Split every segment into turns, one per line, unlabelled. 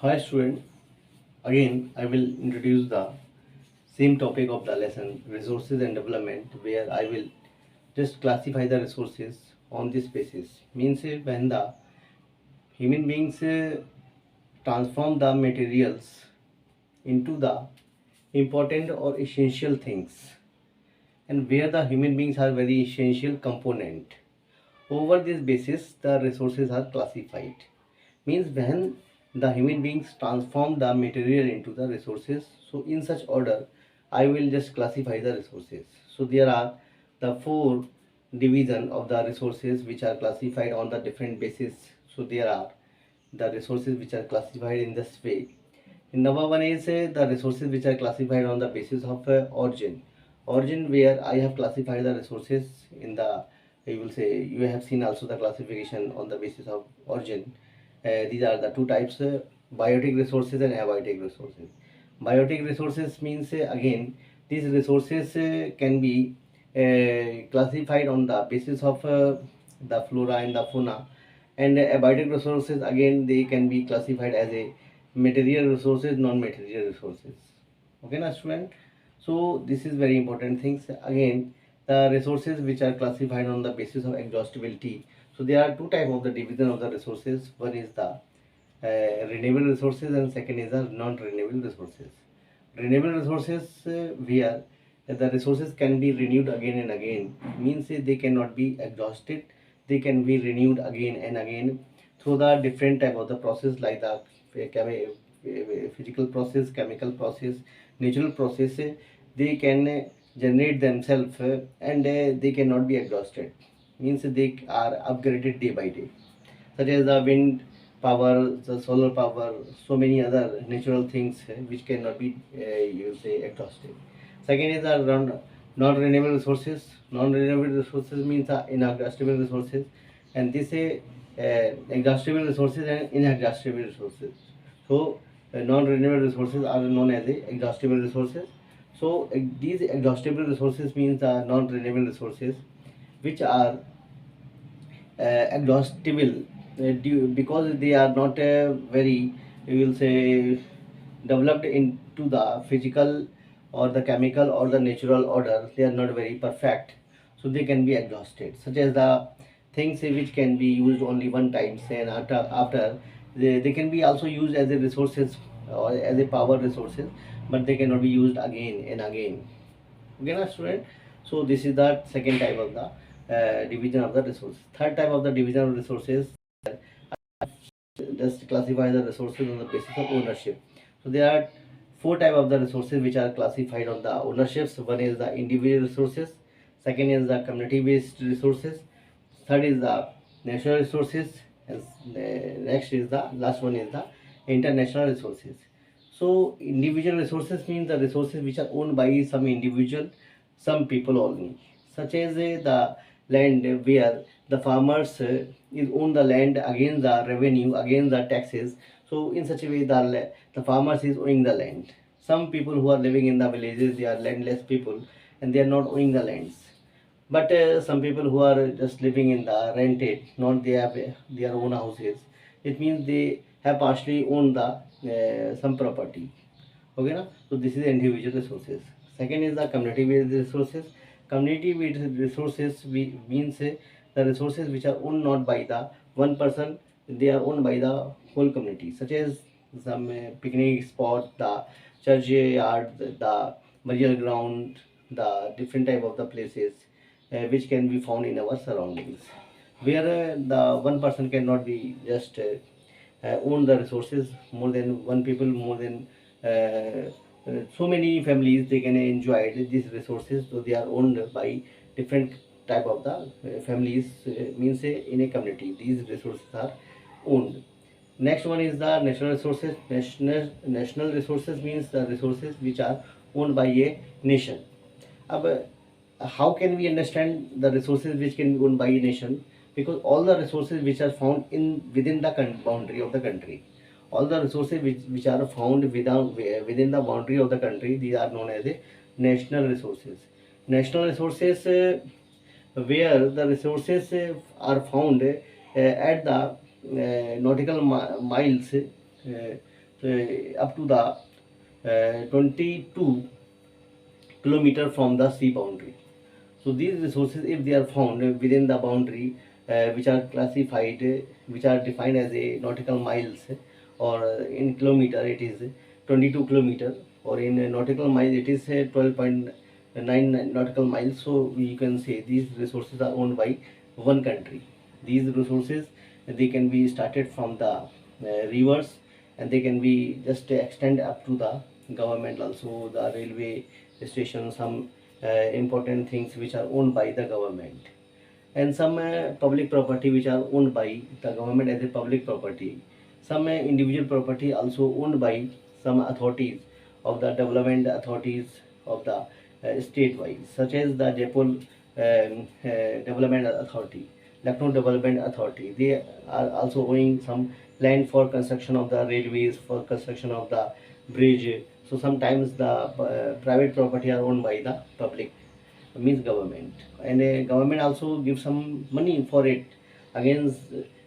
Hi student, again I will introduce the same topic of the lesson resources and development, where I will just classify the resources on this basis. Means when the human beings transform the materials into the important or essential things, and where the human beings are very essential component. Over this basis the resources are classified. Means when the human beings transform the material into the resources, so in such order I will just classify the resources. So there are the four division of the resources which are classified on the different basis. So there are the resources which are classified in this way. Number one is the resources which are classified on the basis of origin, where I have classified the resources in the, you will say, you have seen also the classification on the basis of origin. These are the two types, biotic resources and abiotic resources. Biotic resources means again these resources can be classified on the basis of the flora and the fauna, and abiotic resources again they can be classified as a material resources, non-material resources. Okay na student? So this is very important things. Again, the resources which are classified on the basis of exhaustibility. So there are two type of the division of the resources. One is the renewable resources and second is the non-renewable resources. Renewable resources, where the resources can be renewed again and again, means they cannot be exhausted, they can be renewed again and again through the different type of the process, like the physical process, chemical process, natural process. They can generate themselves, and they cannot be exhausted. Means they are upgraded day by day, such as the wind power, the solar power, so many other natural things which cannot be, you say, exhausted. Second is the non-renewable resources. Non-renewable resources means the inexhaustible resources, and this exhaustible resources and inexhaustible resources. So non-renewable resources are known as the exhaustible resources. So these exhaustible resources means the non-renewable resources which are exhaustible, because they are not very, you will say, developed into the physical or the chemical or the natural order. They are not very perfect, so they can be exhausted, such as the things which can be used only one time, say, and after they can be also used as a resources or as a power resources, but they cannot be used again and again. Okay na student? So this is the second type of the division of the resources. Third type of the division of resources, just classify the resources on the basis of ownership. So there are four type of the resources which are classified on the ownerships. One is the individual resources, second is the community based resources, third is the national resources, and next is the last one is the international resources. So individual resources means the resources which are owned by some individual, some people only, such as the land, where the farmers is own the land against the revenue, against the taxes. So in such a way the farmers is owning the land. Some people who are living in the villages, they are landless people and they are not owning the lands. But some people who are just living in the rented, not they have their own houses, it means they have partially owned the some property. Okay na? So this is individual resources. Second is the community based resources. Community based resources means the resources which are owned not by the one person, they are owned by the whole community, such as some picnic spot, the church yard, the burial ground, the different type of the places which can be found in our surroundings, where the one person cannot be just own the resources. More than one people, more than so many families, they can enjoy these resources, so they are owned by different type of the families, means in a community these resources are owned. Next one is the national resources. National resources means the resources which are owned by a nation. अब how can we understand the resources which can be owned by a nation? Because all the resources which are found in within the boundary of the country, all the resources which are found within the boundary of the country, these are known as a national resources. National resources, where the resources are found at the nautical miles up to the 22 kilometer from the sea boundary. So these resources, if they are found within the boundary, which are classified, which are defined as a nautical miles, or in kilometer it is 22 kilometer, or in nautical miles it is 12.9 nautical miles. So you can say these resources are owned by one country. These resources, they can be started from the rivers, and they can be just extend up to the government also, the railway station, some important things which are owned by the government, and some public property which are owned by the government as a public property. Some individual property also owned by some authorities of the development authorities of the state wise, such as the Jaipur Development Authority, Lucknow Development Authority. They are also owning some land for construction of the railways, for construction of the bridge. So sometimes the private property are owned by the public, means government, and government also gives some money for it. Against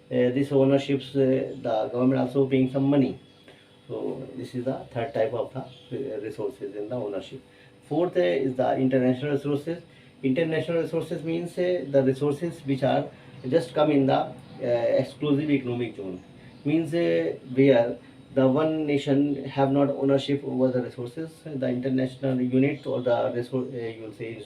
this ownerships, the government also paying some money. So this is the third type of the resources in the ownership. Fourth is the international resources. International resources means the resources which are just come in the exclusive economic zone. Means where the one nation have not ownership over the resources. The international unit or the resource, you will say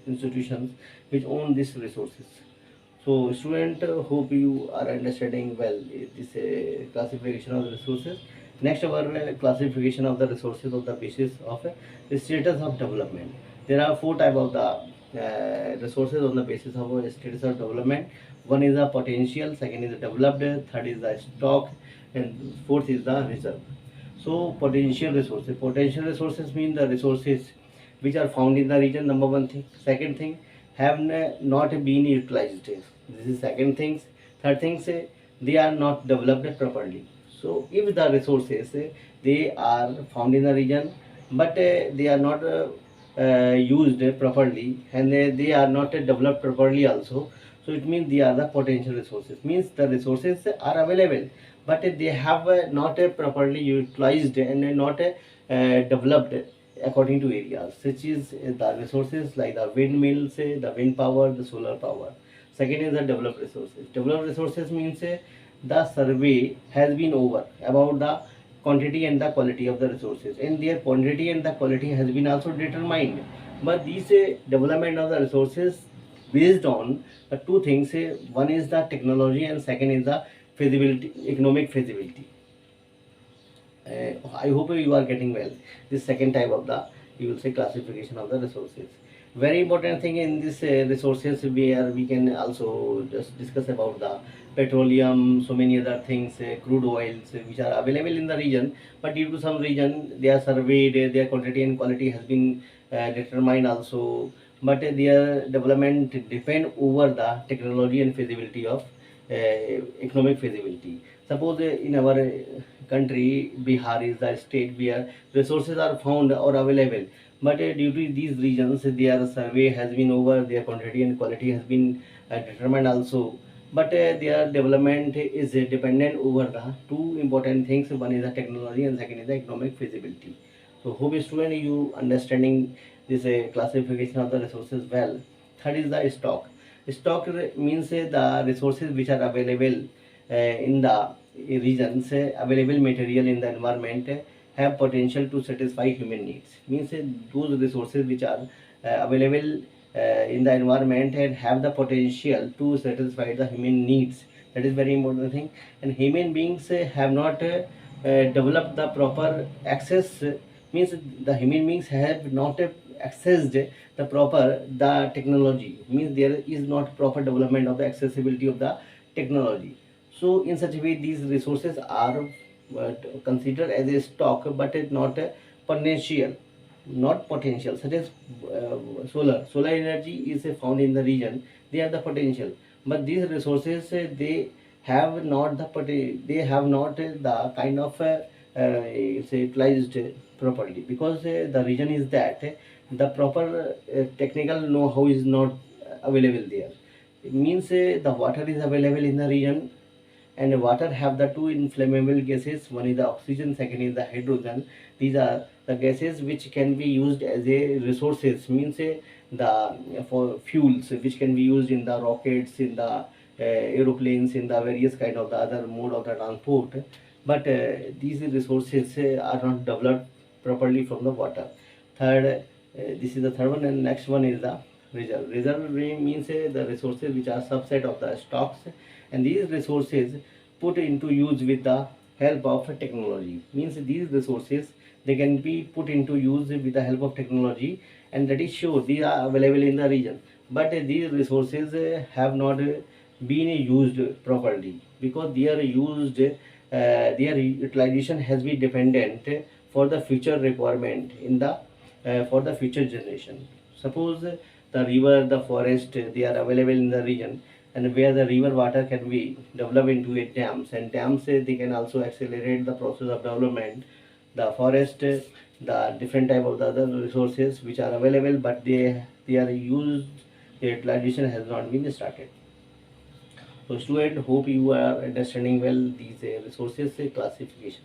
institutions which own these resources. So student, hope you are understanding well this classification of the resources. Next, our classification of the resources on the basis of the status of development. There are four type of the resources on the basis of status of development. One is the potential, second is the developed, third is the stock, and fourth is the reserve. So potential resources. Potential resources mean the resources which are found in the region. Number one thing. Second thing, have not been utilized. This is second things. Third thing, say they are not developed properly. So if the resources they are found in the region, but they are not used properly, and they are not developed properly also, so it means they are the potential resources. Means the resources are available, but they have not properly utilized and not developed according to areas, such is the resources like the windmills, the wind power, the solar power. Second is the developed resources. Developed resources means the survey has been over about the quantity and the quality of the resources, and their quantity and the quality has been also determined. But these development of the resources based on two things. One is the technology, and second is the feasibility, economic feasibility. I hope you are getting well. This second type of the, you will say, classification of the resources. Very important thing in this resources, where we can also just discuss about the petroleum, so many other things, crude oils which are available in the region, but due to some region they are surveyed, their quantity and quality has been determined also, but their development depend over the technology and feasibility of economic feasibility. Suppose in our country, Bihar is the state where resources are found or available, but due to these regions, their survey has been over, their quantity and quality has been determined also, but their development is dependent over the two important things. One is the technology, and second is the economic feasibility. So hope student you understanding this classification of the resources well. Third is the stock. Stock means the resources which are available in the regions, available material in the environment have potential to satisfy human needs. Means those resources which are available in the environment and have the potential to satisfy the human needs. That is very important thing. And human beings have not developed the proper access. Means the human beings have not accessed the proper the technology. Means there is not proper development of the accessibility of the technology. So in such a way, these resources are considered as a stock, but it not a potential, not potential. Such as solar energy is found in the region. They have the potential, but these resources they have not they have not the kind of say utilized properly, because the reason is that the proper technical know-how is not available there. It means the water is available in the region, and water have the two inflammable gases. One is the oxygen, second is the hydrogen. These are the gases which can be used as a resources, means the for fuels which can be used in the rockets, in the aeroplanes, in the various kind of the other mode of the transport. But these resources are not developed properly from the water. Third, this is the third one, and next one is the reserve. Reserve means the resources which are subset of the stocks, and these resources put into use with the help of technology. Means these resources, they can be put into use with the help of technology, and that is sure these are available in the region. But these resources have not been used properly, because they are used, their utilization has been dependent for the future requirement in the for the future generation. Suppose the river, the forest, they are available in the region, and where the river water can be developed into a dams, and dams they can also accelerate the process of development. The forest, the different type of the other resources which are available, but they are used, their utilization has not been started. So student, hope you are understanding well these resources classification.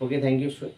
Okay, thank you student.